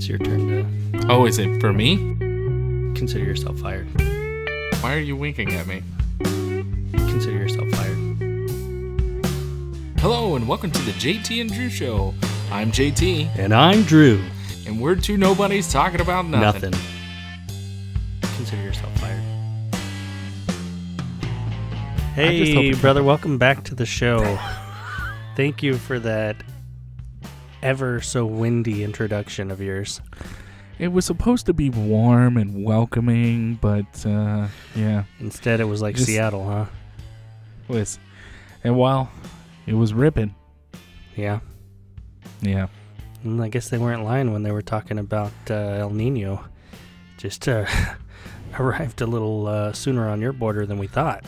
your turn to Oh, is it for me? consider yourself fired. Why are you winking at me? Consider yourself fired. Hello, and welcome to the JT and Drew Show. I'm JT, And I'm Drew. and we're two nobodies talking about nothing. Consider yourself fired. just Hey, hope it- brother, welcome back to the show. Thank you for that ever so windy introduction of yours. It was supposed to be warm and welcoming, but yeah, Instead, it was like Just- Seattle, huh? it was ripping. Yeah. Yeah. And I guess they weren't lying when they were talking about El Nino. Just arrived a little sooner on your border than we thought.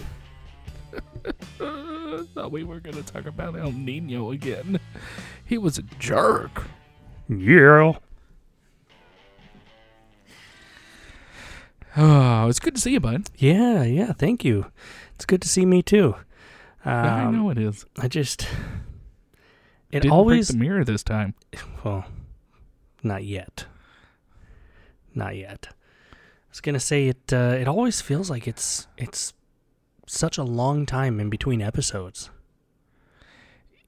I thought we were going to talk about El Nino again. He was a jerk. Yeah. Oh, it's good to see you, bud. Yeah, thank you. It's good to see me too. I know it is. It Didn't always, break the mirror this time. well, not yet. Not yet. I was gonna say it always feels like it's such a long time in between episodes.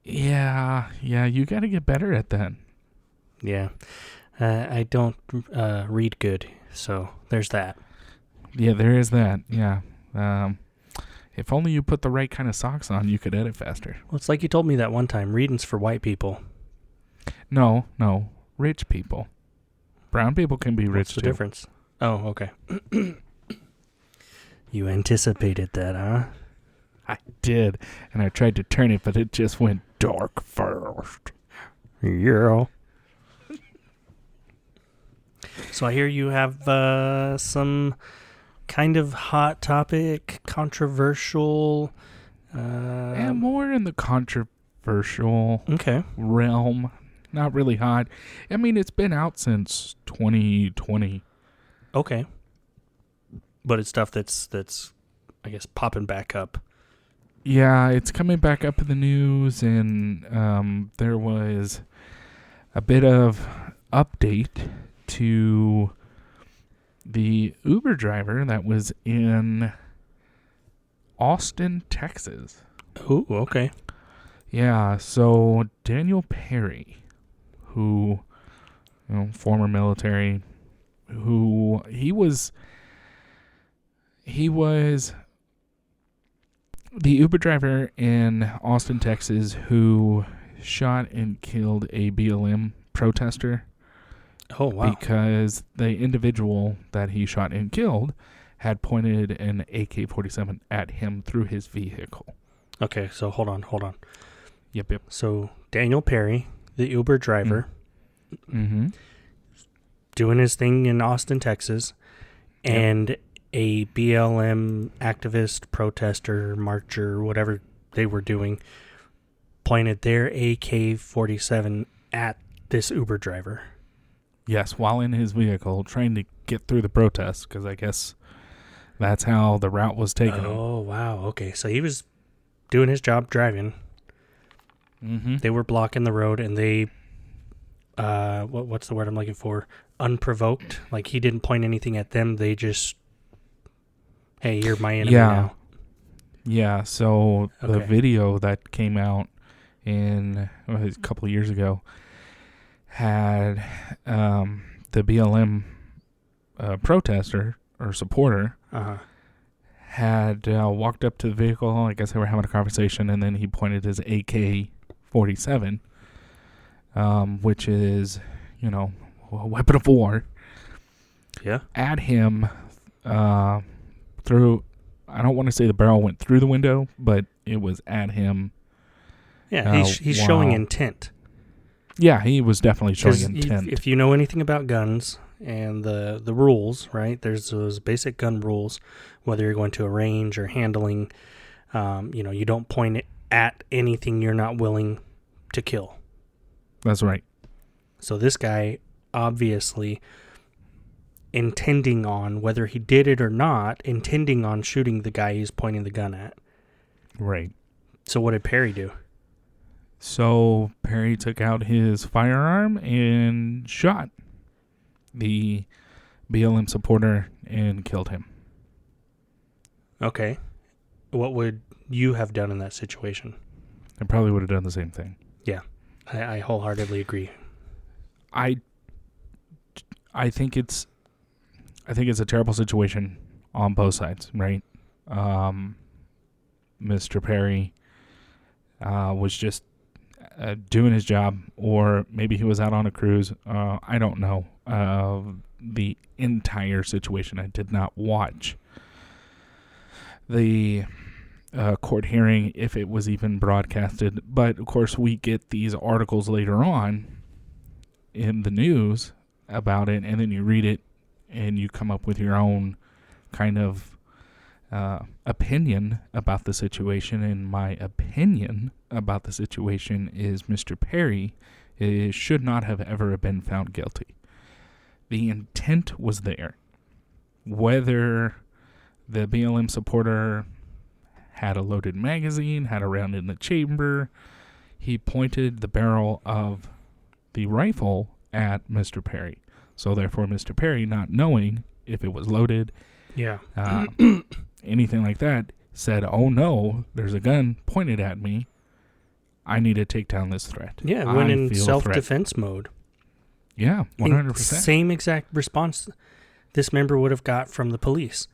Yeah, you got to get better at that. Yeah. I don't read good, so there's that. Yeah, there is that. Yeah. If only you put the right kind of socks on, you could edit faster. Well, it's like you told me that one time, reading's for white people. No, rich people. Brown people can be rich What's the too. difference? Oh, okay. You anticipated that, huh? I did, and I tried to turn it, but it just went dark first. Yeah. So I hear you have some kind of hot topic, controversial. And more in the controversial Okay. realm. Not really hot. I mean, it's been out since 2020. Okay. But it's stuff that's I guess popping back up. Yeah, it's coming back up in the news, and there was a bit of update to the Uber driver that was in Austin, Texas. Oh, okay. Yeah, so Daniel Perry, who, former military, who he was the Uber driver in Austin, Texas, who shot and killed a BLM protester. Oh, wow. Because the individual that he shot and killed had pointed an AK-47 at him through his vehicle. Okay, so hold on. Yep. So Daniel Perry, the Uber driver, Mm-hmm. doing his thing in Austin, Texas, and a BLM activist, protester, marcher, whatever they were doing, pointed their AK-47 at this Uber driver. Yes, while in his vehicle, trying to get through the protest, because I guess that's how the route was taken. Oh, wow. Okay, so he was doing his job driving. Mm-hmm. They were blocking the road, and they, what's the word I'm looking for? Unprovoked. Like, he didn't point anything at them. They just, hey, you're my enemy now. Yeah, so the Okay. video that came out a couple of years ago had the BLM protester or supporter Uh-huh. had walked up to the vehicle. I guess they were having a conversation, and then he pointed his AK-47, which is, a weapon of war, Yeah. at him through. I don't want to say the barrel went through the window, but it was at him. Yeah, he's showing wow. intent. Yeah, he was definitely showing 'Cause intent. If you know anything about guns and the rules, right? There's those basic gun rules, whether you're going to a range or handling, you don't point it at anything you're not willing to kill. That's right. So this guy obviously intending on, whether he did it or not, intending on shooting the guy he's pointing the gun at. Right. So what did Perry do? So Perry took out his firearm and shot. the BLM supporter and killed him. Okay. What would you have done in that situation? I probably would have done the same thing. Yeah, I wholeheartedly agree. I think it's a terrible situation on both sides, right? Mr. Perry was just doing his job, or maybe he was out on a cruise. I don't know the entire situation. I did not watch the court hearing, if it was even broadcasted. But, of course, we get these articles later on in the news about it, and then you read it, and you come up with your own kind of opinion about the situation. And my opinion about the situation is Mr. Perry should not have ever been found guilty. The intent was there. Whether the BLM supporter had a loaded magazine, had a round in the chamber, he pointed the barrel of the rifle at Mr. Perry. So therefore, Mr. Perry, not knowing if it was loaded, anything like that, said, "Oh no, there's a gun pointed at me. I need to take down this threat." Yeah, went in self-defense mode. Yeah, 100%. Same exact response this member would have got from the police.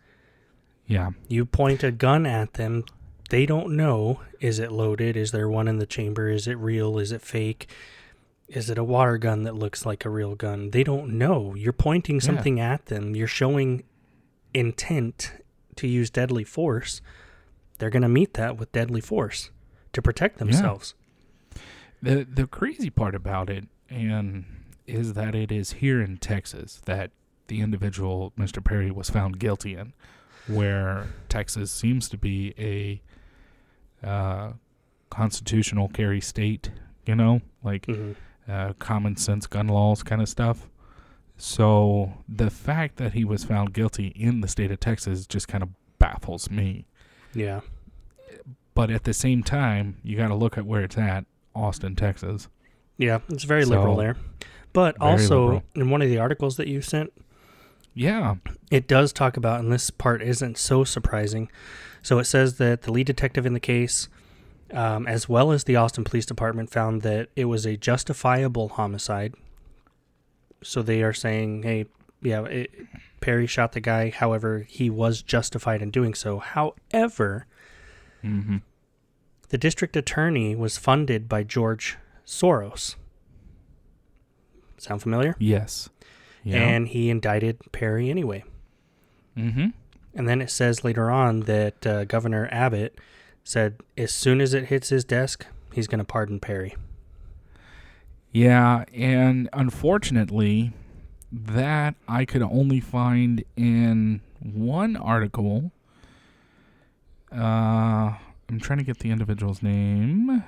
Yeah. You point a gun at them. They don't know, is it loaded? Is there one in the chamber? Is it real? Is it fake? Is it a water gun that looks like a real gun? They don't know. You're pointing something at them. You're showing intent to use deadly force. They're going to meet that with deadly force to protect themselves. Yeah. The crazy part about it is that it is here in Texas that the individual, Mr. Perry, was found guilty in, where Texas seems to be a constitutional carry state, common sense gun laws kind of stuff. So the fact that he was found guilty in the state of Texas just kind of baffles me. Yeah. But at the same time, you got to look at where it's at, Austin, Texas. Yeah, it's very liberal there. But also, in one of the articles that you sent, it does talk about, and this part isn't so surprising. So it says that the lead detective in the case, as well as the Austin Police Department, found that it was a justifiable homicide. So they are saying, hey, Perry shot the guy. However, he was justified in doing so. However, the district attorney was funded by George Soros. Sound familiar? Yes. Yeah. And he indicted Perry anyway. Mm-hmm. And then it says later on that Governor Abbott said as soon as it hits his desk, he's going to pardon Perry. Yeah, and unfortunately, that I could only find in one article. I'm trying to get the individual's name.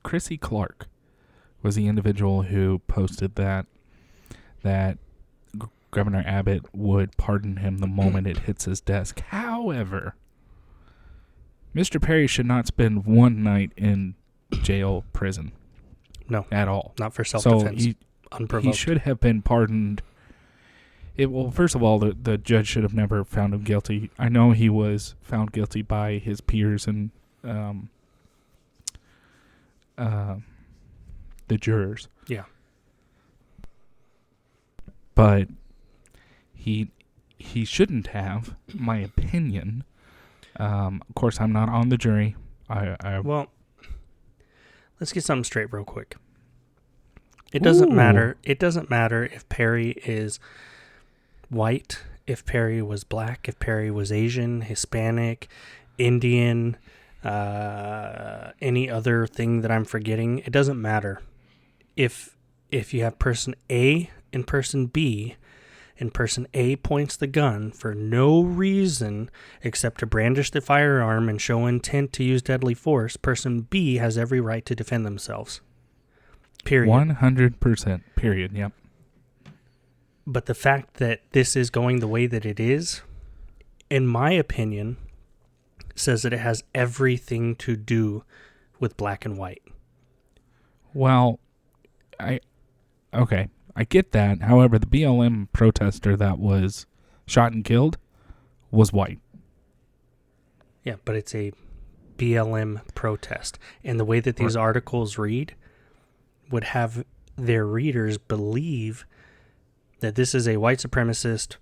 Chrissy Clark was the individual who posted that Governor Abbott would pardon him the moment it hits his desk. However, Mr. Perry should not spend one night in jail, prison. No. At all. Not for self-defense. So unprovoked. He should have been pardoned. First of all, the judge should have never found him guilty. I know he was found guilty by his peers and the jurors. Yeah. But he shouldn't have, my opinion. Of course, I'm not on the jury. Well, let's get something straight real quick. It doesn't matter. It doesn't matter if Perry is white, if Perry was black, if Perry was Asian, Hispanic, Indian, any other thing that I'm forgetting. It doesn't matter. If you have person A and person B, and person A points the gun for no reason except to brandish the firearm and show intent to use deadly force, person B has every right to defend themselves. Period. 100%. Period. Yep. But the fact that this is going the way that it is, in my opinion, says that it has everything to do with black and white. Well, okay. I get that. However, the BLM protester that was shot and killed was white. Yeah, but it's a BLM protest. And the way that these articles read would have their readers believe that this is a white supremacist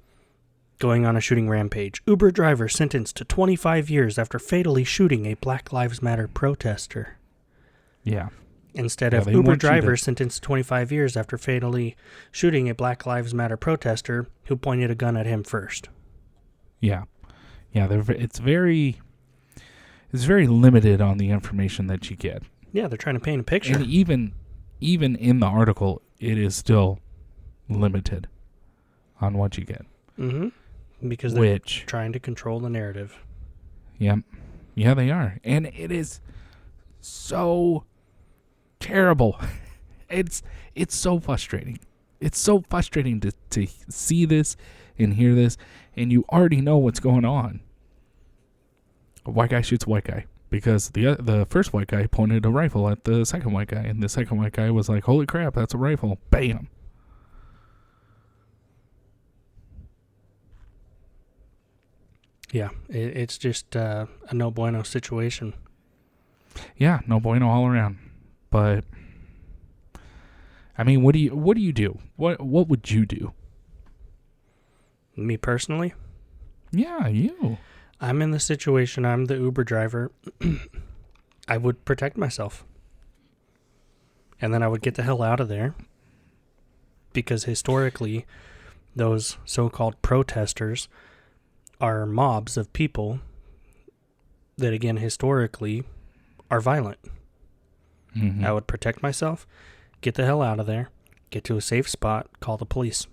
going on a shooting rampage. Uber driver sentenced to 25 years after fatally shooting a Black Lives Matter protester. Yeah. Instead of Uber driver sentenced to 25 years after fatally shooting a Black Lives Matter protester who pointed a gun at him first. Yeah. Yeah, it's very limited on the information that you get. Yeah, they're trying to paint a picture. And even in the article, it is still limited on what you get. Mm-hmm. Because they're trying to control the narrative. Yeah. Yeah, they are. And it is so terrible. It's so frustrating. It's so frustrating to see this and hear this, and you already know what's going on. A white guy shoots a white guy because the first white guy pointed a rifle at the second white guy, and the second white guy was like, "Holy crap, that's a rifle!" Bam. Yeah, it's just a no bueno situation. Yeah, no bueno all around. But I mean, what do you do? What would you do? Me personally? Yeah, you. I'm in the situation. I'm the Uber driver. I would protect myself. And then I would get the hell out of there. Because historically, those so-called protesters are mobs of people that, again, historically are violent. Mm-hmm. I would protect myself, get the hell out of there, get to a safe spot, call the police.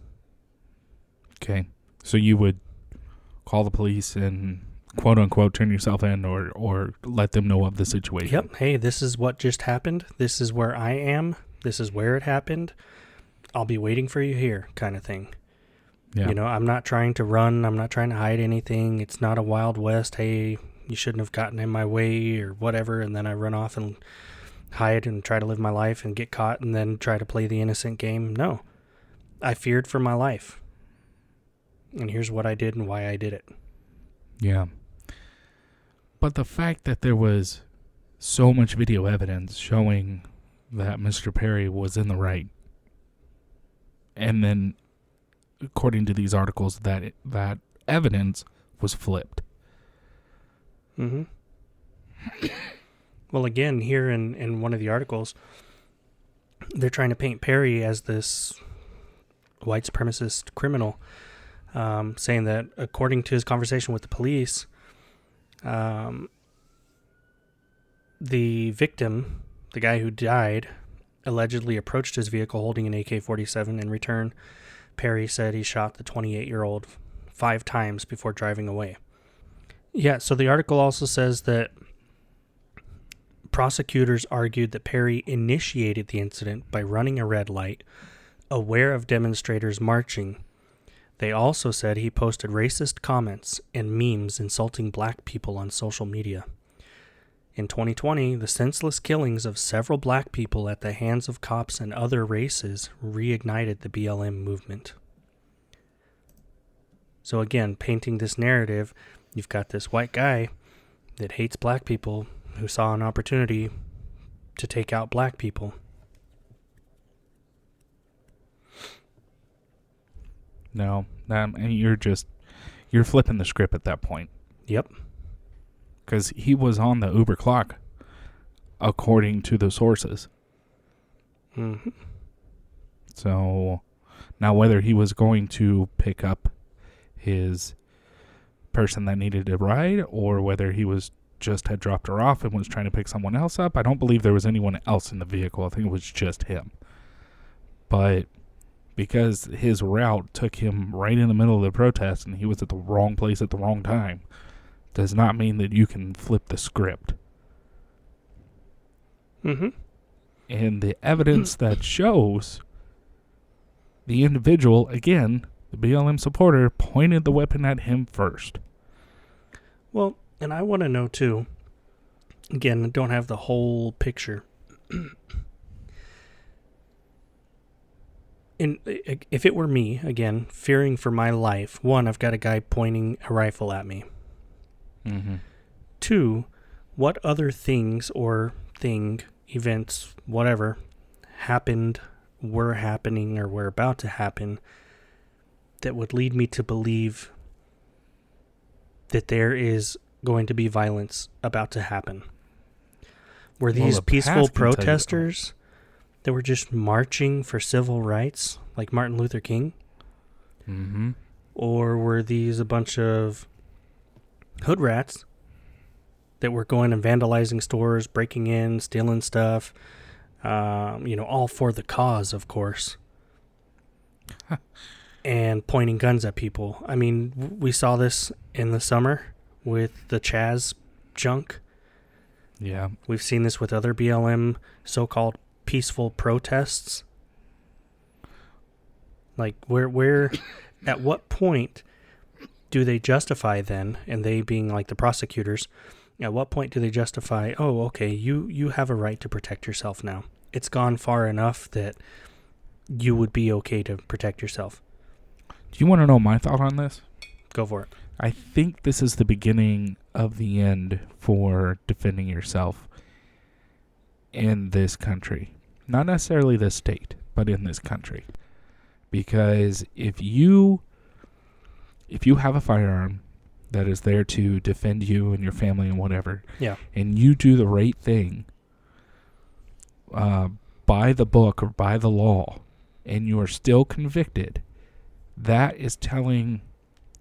Okay. So you would call the police and quote unquote turn yourself in or let them know of the situation. Yep. Hey, this is what just happened. This is where I am. This is where it happened. I'll be waiting for you here, kind of thing. Yeah. You know, I'm not trying to run. I'm not trying to hide anything. It's not a Wild West. Hey, you shouldn't have gotten in my way or whatever. And then I run off and hide and try to live my life and get caught and then try to play the innocent game. No. I feared for my life. And here's what I did and why I did it. Yeah. But the fact that there was so much video evidence showing that Mr. Perry was in the right, and then, according to these articles, that evidence was flipped. Mm-hmm. Well, again, here in one of the articles, they're trying to paint Perry as this white supremacist criminal, saying that according to his conversation with the police, the victim, the guy who died, allegedly approached his vehicle holding an AK-47. In return, Perry said he shot the 28-year-old 5 times before driving away. Yeah, so the article also says that prosecutors argued that Perry initiated the incident by running a red light, aware of demonstrators marching. They also said he posted racist comments and memes insulting black people on social media. In 2020, the senseless killings of several black people at the hands of cops and other races reignited the BLM movement. So again, painting this narrative, you've got this white guy that hates black people who saw an opportunity to take out black people. No, you're flipping the script at that point. Yep. Because he was on the Uber clock, according to the sources. Mm-hmm. So, now whether he was going to pick up his person that needed a ride, or whether he was just had dropped her off and was trying to pick someone else up, I don't believe there was anyone else in the vehicle. I think it was just him. But because his route took him right in the middle of the protest and he was at the wrong place at the wrong time, does not mean that you can flip the script. Mm-hmm. And the evidence that shows the individual, again, the BLM supporter, pointed the weapon at him first. Well, and I want to know too, again, I don't have the whole picture. if it were me, again, fearing for my life, one, I've got a guy pointing a rifle at me. Mm-hmm. Two, what other things or events, whatever, were happening, or were about to happen that would lead me to believe that there is going to be violence about to happen? Were these peaceful protesters that were just marching for civil rights, like Martin Luther King? Mm-hmm. Or were these a bunch of hood rats that were going and vandalizing stores, breaking in, stealing stuff, all for the cause, of course, and pointing guns at people? I mean, we saw this in the summer with the Chaz junk. Yeah. We've seen this with other BLM so-called peaceful protests. Like, where at what point do they justify then, and they being like the prosecutors, at what point do they justify, oh, okay, you have a right to protect yourself now. It's gone far enough that you would be okay to protect yourself. Do you want to know my thought on this? Go for it. I think this is the beginning of the end for defending yourself in this country. Not necessarily this state, but in this country. Because if you have a firearm that is there to defend you and your family and whatever, yeah, and you do the right thing by the book or by the law, and you are still convicted, that is telling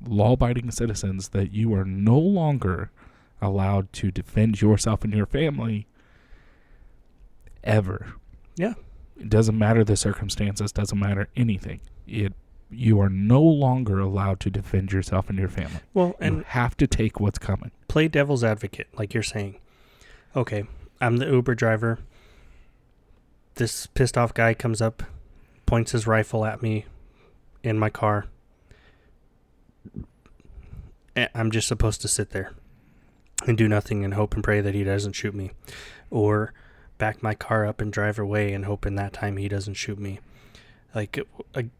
law-abiding citizens that you are no longer allowed to defend yourself and your family ever. Yeah. It doesn't matter the circumstances, doesn't matter anything. You are no longer allowed to defend yourself and your family. Well, and you have to take what's coming. Play devil's advocate, like you're saying. Okay, I'm the Uber driver. This pissed off guy comes up, points his rifle at me in my car. I'm just supposed to sit there and do nothing and hope and pray that he doesn't shoot me. Or back my car up and drive away and hope in that time he doesn't shoot me. Like,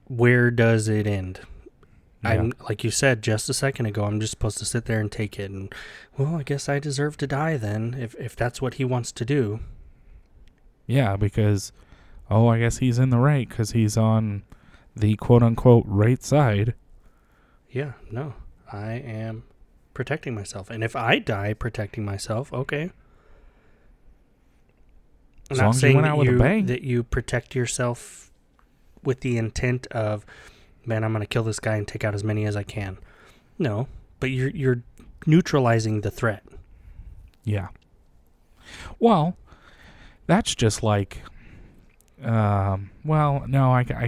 where does it end? Yeah. I'm, like you said just a second ago, I'm just supposed to sit there and take it. And, well, I guess I deserve to die then, if that's what he wants to do. Yeah, because, I guess he's in the right because he's on the quote-unquote right side. Yeah, no. I am protecting myself. And if I die protecting myself, okay. I'm not saying that you protect yourself with the intent of, man, I'm going to kill this guy and take out as many as I can. No, but you're neutralizing the threat. Yeah. Well, that's just like, I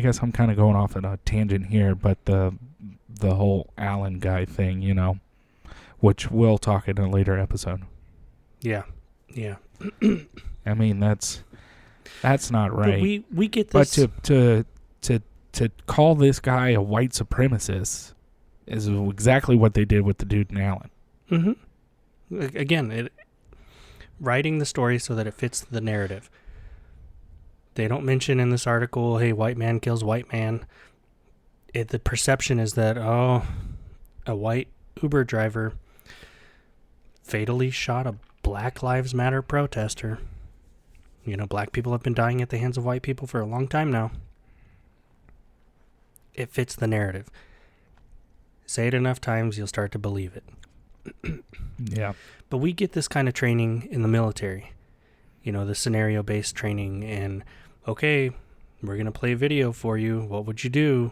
guess I'm kind of going off on a tangent here, but the whole Allen guy thing, which we'll talk in a later episode. Yeah. Yeah. I mean, that's not right. But we get this. But to call this guy a white supremacist is exactly what they did with the dude in Allen. Mm-hmm. Again, writing the story so that it fits the narrative. They don't mention in this article, hey, white man kills white man. The perception is that, a white Uber driver fatally shot a Black Lives Matter protester. Black people have been dying at the hands of white people for a long time now. It fits the narrative. Say it enough times, you'll start to believe it. Yeah. But we get this kind of training in the military. The scenario-based training. And, okay, we're going to play video for you. What would you do?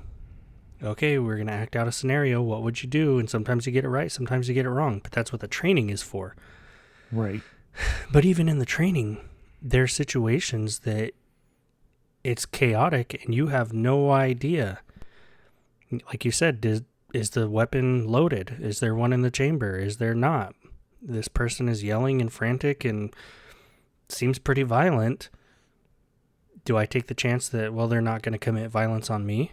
Okay, we're going to act out a scenario. What would you do? And sometimes you get it right, sometimes you get it wrong. But that's what the training is for. Right. But even in the training, there are situations that it's chaotic and you have no idea. Like you said, is the weapon loaded? Is there one in the chamber? Is there not? This person is yelling and frantic and seems pretty violent. Do I take the chance that, they're not going to commit violence on me?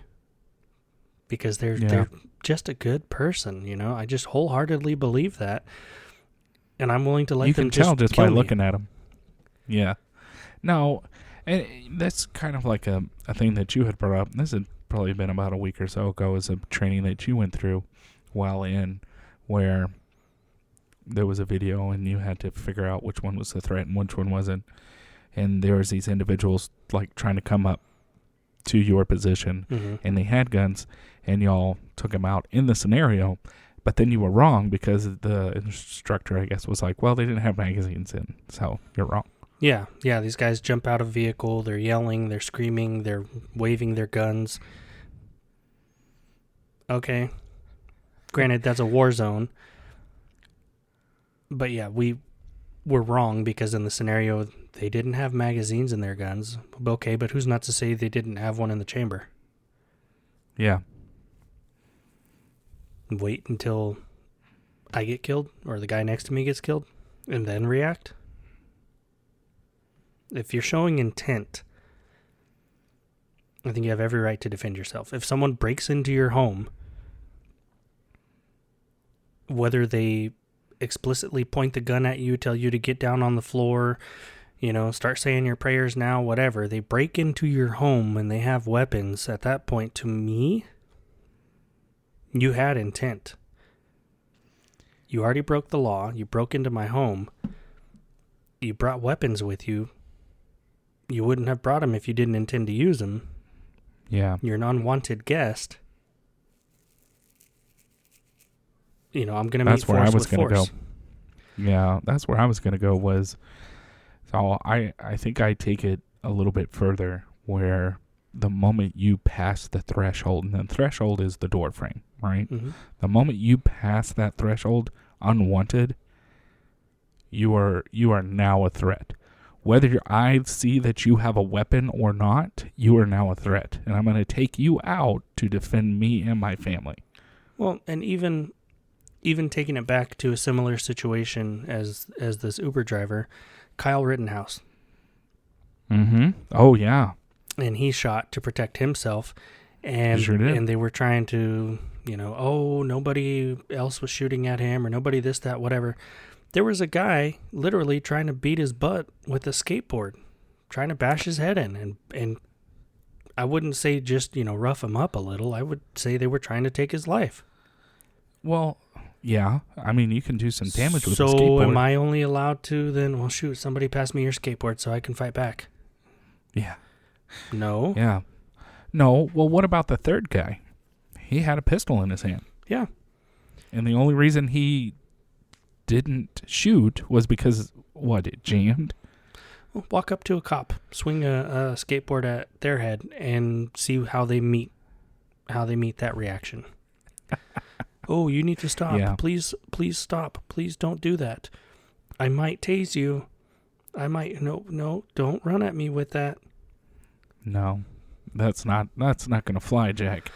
Because they're just a good person, I just wholeheartedly believe that. And I'm willing to let them just kill me. You can tell just by looking at them. Yeah. No, And that's kind of like a thing that you had brought up. This had probably been about a week or so ago, as a training that you went through while in, where there was a video and you had to figure out which one was the threat and which one wasn't. And there was these individuals like trying to come up to your position, and they had guns, and y'all took them out in the scenario. But then you were wrong because the instructor, I guess, was like, well, they didn't have magazines in, so you're wrong. Yeah. These guys jump out of a vehicle. They're yelling. They're screaming. They're waving their guns. Okay. Granted, that's a war zone. But yeah, we were wrong because in the scenario, they didn't have magazines in their guns. Okay, but who's not to say they didn't have one in the chamber? Yeah. Wait until I get killed or the guy next to me gets killed and then react? If you're showing intent, I think you have every right to defend yourself. If someone breaks into your home, whether they explicitly point the gun at you, tell you to get down on the floor, start saying your prayers now, whatever, they break into your home and they have weapons, at that point, to me, you had intent. You already broke the law. You broke into my home. You brought weapons with you. You wouldn't have brought them if you didn't intend to use them. Yeah. You're an unwanted guest. I'm going to meet force with force. Go. Yeah, that's where I was going to go was, so I think I take it a little bit further where the moment you pass the threshold, and the threshold is the door frame, right? Mm-hmm. The moment you pass that threshold unwanted, you are now a threat. Whether I see that you have a weapon or not, you are now a threat. And I'm going to take you out to defend me and my family. Well, and even taking it back to a similar situation as this Uber driver, Kyle Rittenhouse. Mm-hmm. Oh, yeah. And he shot to protect himself. And, sure did. And they were trying to, nobody else was shooting at him or nobody this, that, whatever. There was a guy literally trying to beat his butt with a skateboard, trying to bash his head in. And I wouldn't say just, rough him up a little. I would say they were trying to take his life. Well, yeah. I mean, you can do some damage with a skateboard. So am I only allowed to then, well, shoot, somebody pass me your skateboard so I can fight back? Yeah. No. Yeah. No. Well, what about the third guy? He had a pistol in his hand. Yeah. And the only reason he didn't shoot was because, it jammed? Well, walk up to a cop, swing a skateboard at their head, and see how they meet that reaction. Oh, you need to stop. Yeah. Please stop. Please don't do that. I might tase you. I might. No, don't run at me with that. No, that's not going to fly, Jack.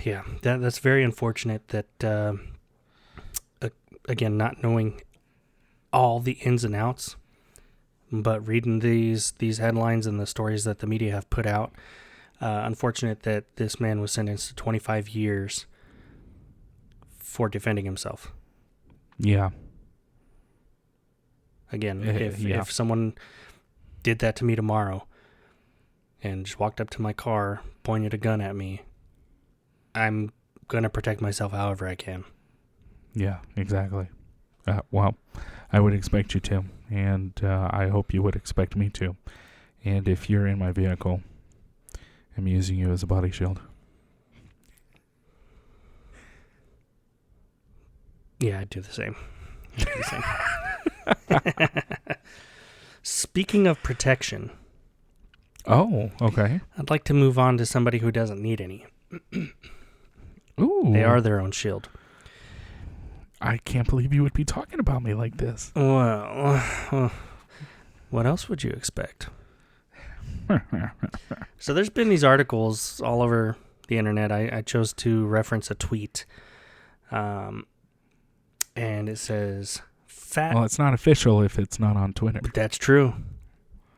Yeah, that's very unfortunate that, again, not knowing all the ins and outs, but reading these headlines and the stories that the media have put out, unfortunate that this man was sentenced to 25 years for defending himself. Yeah. Again, if someone did that to me tomorrow and just walked up to my car, pointed a gun at me, I'm going to protect myself however I can. Yeah, exactly. Well, I would expect you to, and I hope you would expect me to. And if you're in my vehicle, I'm using you as a body shield. Yeah, I'd do the same. Speaking of protection. Oh, okay. I'd like to move on to somebody who doesn't need any. Ooh. They are their own shield. I can't believe you would be talking about me like this. Well, what else would you expect? So there's been these articles all over the internet. I chose to reference a tweet. And it says, Well, it's not official if it's not on Twitter. That's true.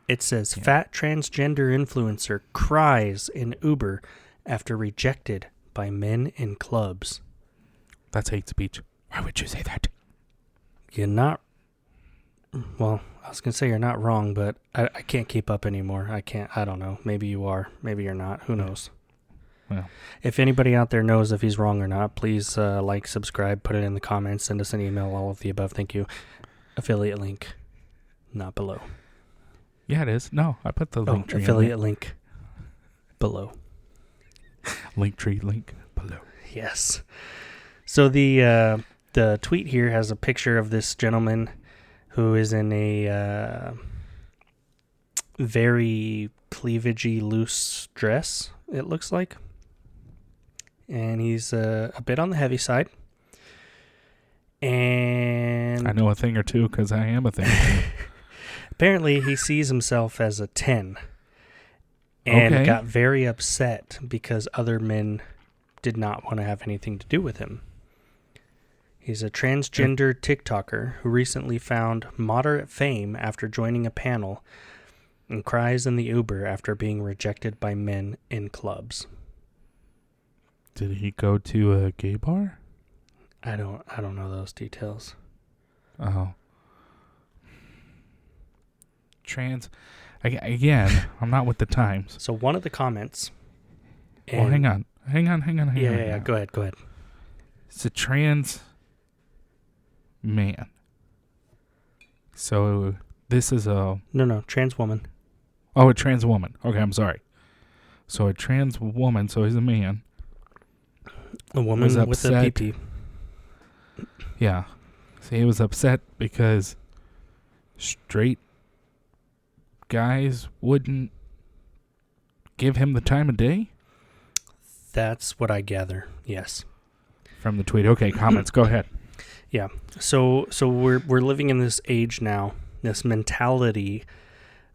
It says, Fat transgender influencer cries in Uber after rejected by men in clubs. That's hate speech. Why would you say that? You're not... Well, I was gonna say you're not wrong, but I can't keep up anymore. I don't know. Maybe you are. Maybe you're not. Who knows? Well, If anybody out there knows if he's wrong or not, please like, subscribe, put it in the comments, send us an email, all of the above. Thank you. Affiliate link, not below. yeah, it is. No, I put the link tree. Affiliate link below. Link tree link below. Yes. So the tweet here has a picture of this gentleman who is in a very cleavagey loose dress, it looks like. And he's a bit on the heavy side. And I know a thing or two because I am a thing or two. apparently he sees himself as a 10. And Okay. got very upset because other men did not want to have anything to do with him. He's a transgender TikToker who recently found moderate fame after joining a panel and cries in the Uber after being rejected by men in clubs. Did he go to a gay bar? I don't know those details. Oh. Again, I'm not with the times. So one of the comments. Oh, hang on. Yeah. Go ahead. It's a trans man. So this is a trans woman. a trans woman. Okay, I'm sorry. So a trans woman. So he's a man. A woman Was with a upset. PP. Yeah. So he was upset because straight guys wouldn't give him the time of day That's what I gather. Yes. from the tweet. Okay, comments. Go ahead. Yeah. So we're living in this age now, this mentality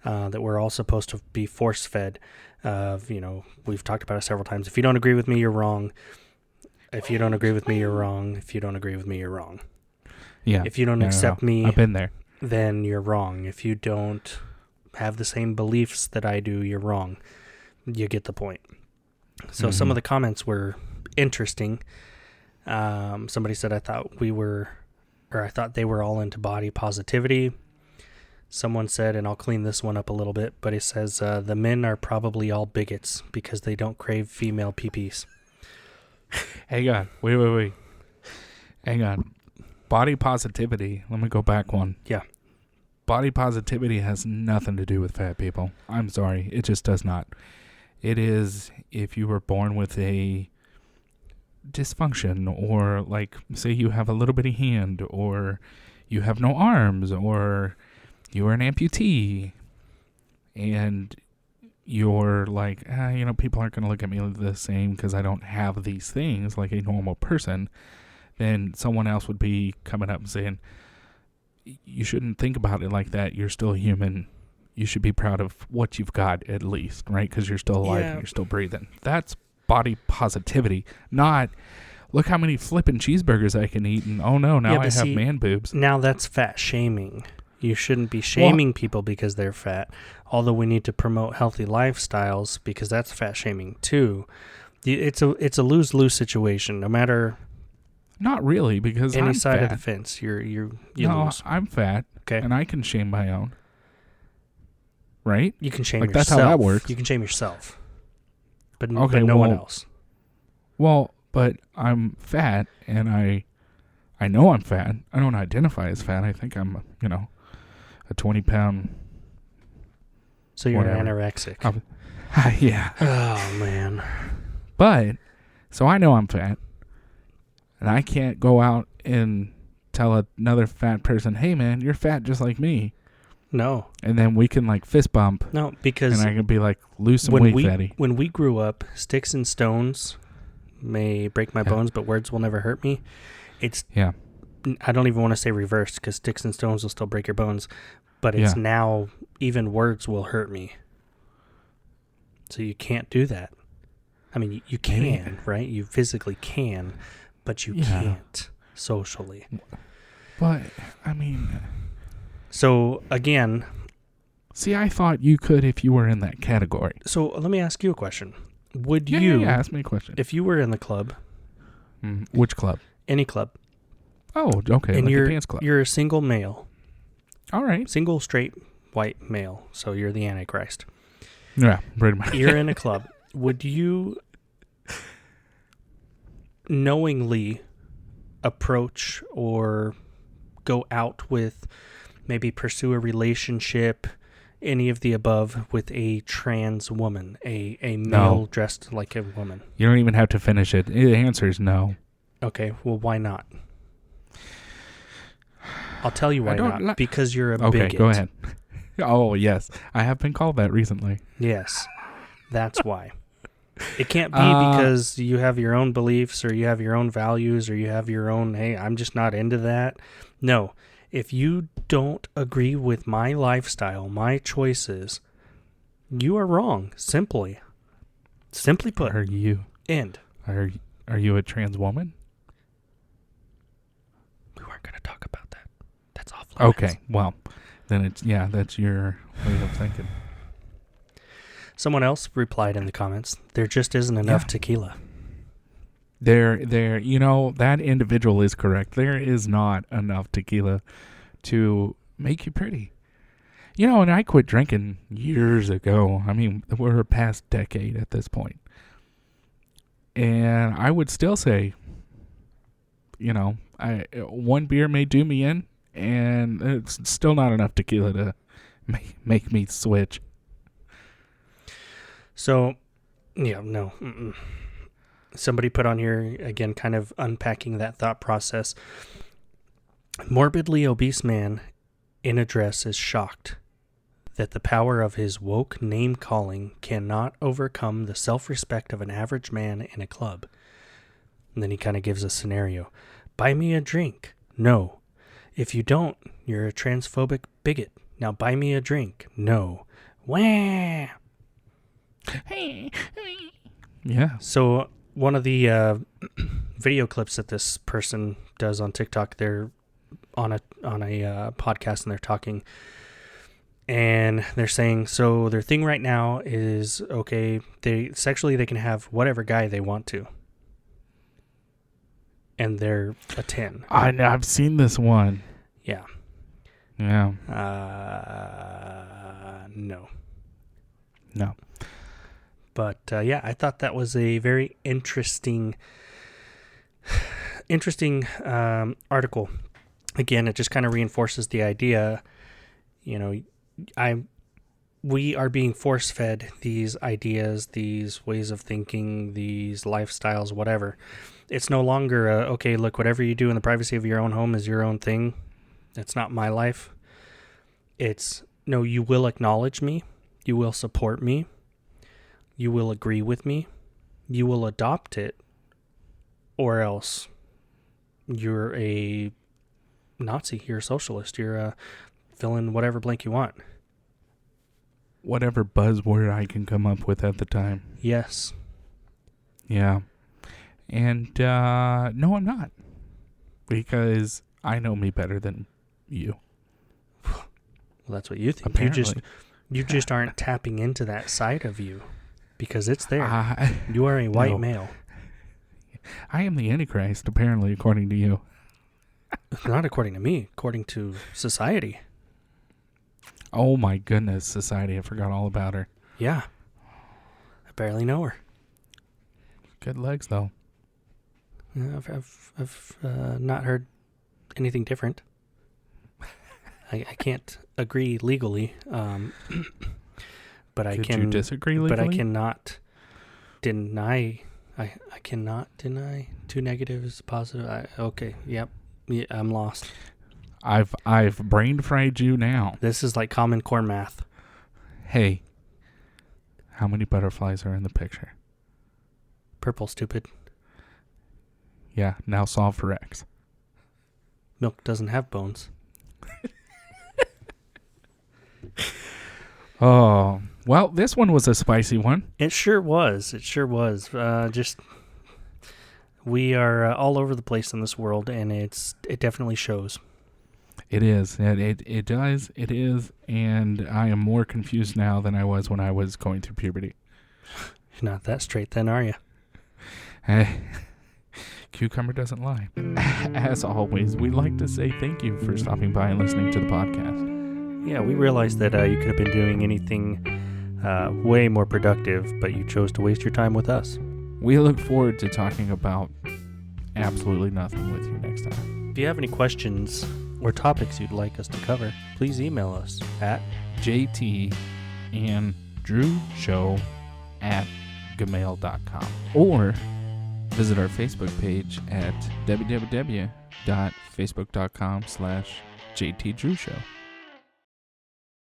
that we're all supposed to be force fed. Of we've talked about it several times. If you don't agree with me, you're wrong. If you don't agree with me, you're wrong. If you don't agree with me, you're wrong. Yeah. If you don't accept me, I've been there. then you're wrong. If you don't have the same beliefs that I do, you're wrong. You get the point. So some of the comments were interesting. Somebody said, I thought they were all into body positivity. Someone said, and I'll clean this one up a little bit, but it says, the men are probably all bigots because they don't crave female peepees. Hang on. Wait. Hang on. Body positivity. Let me go back one. Yeah. Body positivity has nothing to do with fat people. I'm sorry. It just does not. It is if you were born with a dysfunction, or like, say you have a little bitty hand, or you have no arms, or you are an amputee, and you're like, people aren't going to look at me the same because I don't have these things like a normal person, then someone else would be coming up and saying, you shouldn't think about it like that. You're still human. You should be proud of what you've got at least, right? Because you're still alive and you're still breathing. That's body positivity, not look how many flipping cheeseburgers I can eat, and oh no, now I have man boobs. Now that's fat shaming. You shouldn't be shaming people because they're fat, although we need to promote healthy lifestyles because that's fat shaming too. It's a lose-lose situation. No matter Not really, because any I'm side of fat. the fence, you No, lose. I'm fat, Okay, and I can shame my own. Right? you can shame like, yourself. that's how that works. You can shame yourself, but Okay, no one well, else. Well, but I'm fat, and I know I'm fat. I don't identify as fat. I think I'm, a 20-pound. So you're whatever. anorexic. Yeah. Oh man. But, so I know I'm fat, and I can't go out and tell another fat person, hey man, you're fat just like me. No. And then we can like fist bump, No, because and I can be like, lose some weight, fatty. when we grew up, sticks and stones may break my bones, but words will never hurt me. Yeah. I don't even want to say reversed because sticks and stones will still break your bones, but it's now even words will hurt me. So you can't do that. I mean, you can, right? You physically can, but you can't socially. But, I mean... So, again... See, I thought you could if you were in that category. So, let me ask you a question. Would you... Yeah, ask me a question. If you were in the club... Which club? Any club. Oh, okay, And like you're, a dance club. you're a single male. All right. Single, straight, white male. So you're the Antichrist. Yeah, pretty much. You're in a club. Would you knowingly approach or go out with, maybe pursue a relationship, any of the above, with a trans woman, a male dressed like a woman? You don't even have to finish it. The answer is no. Okay, well, why not? I'll tell you why not. Because you're a bigot. Okay, go ahead. Oh, yes. I have been called that recently. Yes, that's why. It can't be because you have your own beliefs or you have your own values or you have your own, hey, I'm just not into that. No, if you don't agree with my lifestyle, my choices, you are wrong. Simply put. Are you? End. Are you a trans woman? We weren't going to talk about that. That's off limits. Okay, well, then that's your way of thinking. Someone else replied in the comments, there just isn't enough tequila. That individual is correct. There is not enough tequila to make you pretty. And I quit drinking years ago. I mean, we're past decade at this point. And I would still say, one beer may do me in, and it's still not enough tequila to make me switch. So, yeah, no. Mm-mm. Somebody put on here, again, kind of unpacking that thought process. Morbidly obese man in address is shocked that the power of his woke name-calling cannot overcome the self-respect of an average man in a club. And then he kind of gives a scenario. Buy me a drink. No. If you don't, you're a transphobic bigot. Now buy me a drink. No. Wah! Yeah. So one of the video clips that this person does on TikTok, they're on a podcast and they're talking, and they're saying, so their thing right now is, okay, they can have whatever guy they want to, and they're a 10. I've seen this one. Yeah. Yeah. No. But yeah, I thought that was a very interesting article. Again, it just kind of reinforces the idea, we are being force-fed these ideas, these ways of thinking, these lifestyles, whatever. It's no longer okay, look, whatever you do in the privacy of your own home is your own thing. It's not my life. It's, no, you will acknowledge me. You will support me. You will agree with me. You will adopt it. Or else you're a Nazi. You're a socialist. You're a fill in whatever blank you want. Whatever buzzword I can come up with at the time. Yes. Yeah. And no, I'm not. Because I know me better than you. Well, that's what you think. Apparently. You just aren't tapping into that side of you. Because it's there. You are a white male. I am the Antichrist, apparently, according to you. Not according to me. According to society. Oh, my goodness, society. I forgot all about her. Yeah. I barely know her. Good legs, though. I've not heard anything different. I can't agree legally. But Could you disagree legally? But I cannot deny. I cannot deny 2 negatives positive. Okay, yep. Yeah, I'm lost. I've brain fried you now. This is like Common Core math. Hey, how many butterflies are in the picture? Purple, stupid. Yeah, now solve for X. Milk doesn't have bones. Oh, well, this one was a spicy one. It sure was. We are all over the place in this world, and it definitely shows. It is. It does. It is. And I am more confused now than I was when I was going through puberty. You're not that straight then, are you? Hey, cucumber doesn't lie. As always, we'd like to say thank you for stopping by and listening to the podcast. Yeah, we realized that you could have been doing anything way more productive, but you chose to waste your time with us. We look forward to talking about absolutely nothing with you next time. If you have any questions or topics you'd like us to cover, please email us at jtandrewshow@gmail.com or visit our Facebook page at www.facebook.com/JTDrewShow.